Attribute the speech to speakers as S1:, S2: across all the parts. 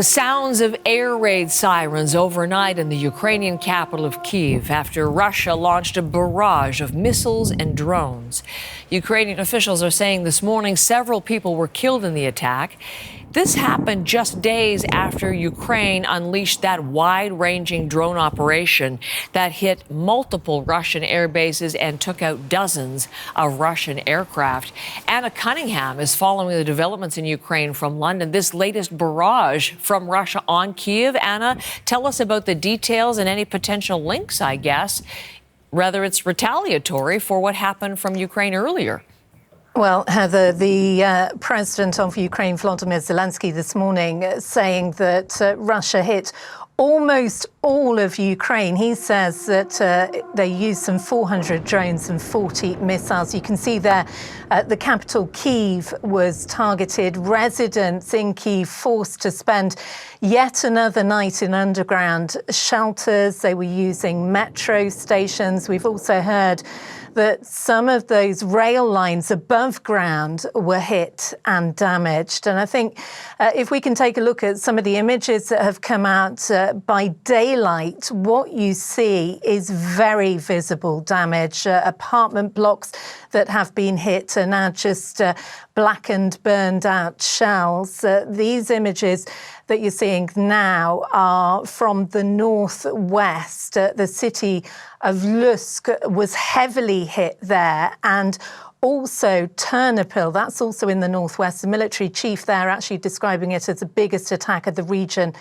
S1: The sounds of air raid sirens overnight in the Ukrainian capital of Kyiv after Russia launched a barrage of missiles and drones. Ukrainian officials are saying this morning several people were killed in the attack. This happened just days after Ukraine unleashed that wide-ranging drone operation that hit multiple Russian air bases and took out dozens of Russian aircraft. Anna Cunningham is following the developments in Ukraine from London. This latest barrage from Russia on Kyiv. Anna, tell us about the details and any potential links, I guess, whether it's retaliatory for what happened from Ukraine earlier.
S2: Well, Heather, the president of Ukraine, Volodymyr Zelensky, this morning saying that Russia hit almost all of Ukraine. He says that they used some 400 drones and 40 missiles. You can see there the capital, Kyiv, was targeted. Residents in Kyiv forced to spend yet another night in underground shelters. They were using metro stations. We've also heard that some of those rail lines above ground were hit and damaged. And I think if we can take a look at some of the images that have come out by daylight, what you see is very visible damage. Apartment blocks that have been hit are now just blackened, burned out shells. These images that you're seeing now are from the northwest. The city of Lutsk was heavily hit there, and also Ternopil, that's also in the northwest. The military chief there actually describing it as the biggest attack of the region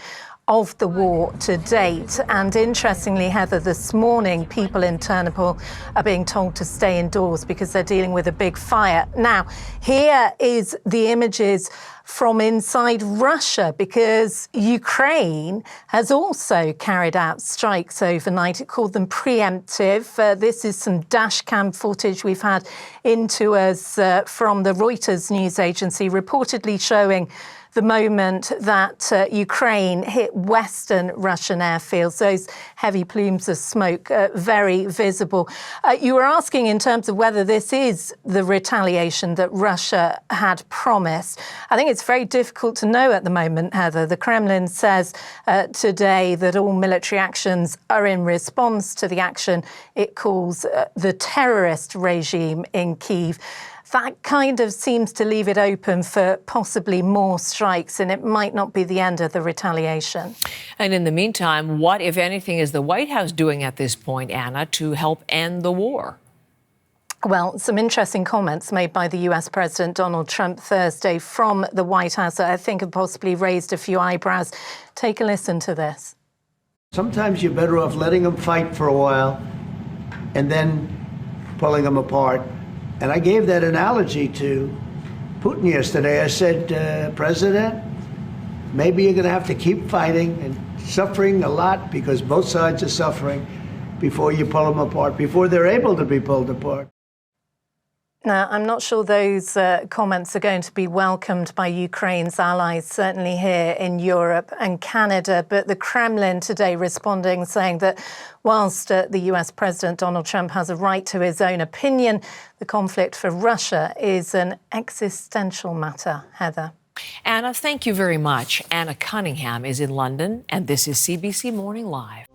S2: of the war to date. And interestingly, Heather, this morning, people in Ternopil are being told to stay indoors because they're dealing with a big fire. Now, here is the images from inside Russia, because Ukraine has also carried out strikes overnight. It called them preemptive. This is some dash cam footage we've had into us from the Reuters news agency, reportedly showing the moment that Ukraine hit western Russian airfields. Those heavy plumes of smoke very visible. You were asking in terms of whether this is the retaliation that Russia had promised. I think it's very difficult to know at the moment, Heather. The Kremlin says today that all military actions are in response to the action it calls the terrorist regime in Kyiv. That kind of seems to leave it open for possibly more strikes, and it might not be the end of the retaliation.
S1: And in the meantime, what, if anything, is the White House doing at this point, Anna, to help end the war?
S2: Well, some interesting comments made by the US President Donald Trump Thursday from the White House that I think have possibly raised a few eyebrows. Take a listen to this.
S3: Sometimes you're better off letting them fight for a while and then pulling them apart. And I gave that analogy to Putin yesterday. I said, President, maybe you're going to have to keep fighting and suffering a lot, because both sides are suffering, before you pull them apart, before they're able to be pulled apart.
S2: Now, I'm not sure those comments are going to be welcomed by Ukraine's allies, certainly here in Europe and Canada. But the Kremlin today responding, saying that whilst the US President Donald Trump has a right to his own opinion, the conflict for Russia is an existential matter. Heather.
S1: Anna, thank you very much. Anna Cunningham is in London, and this is CBC Morning Live.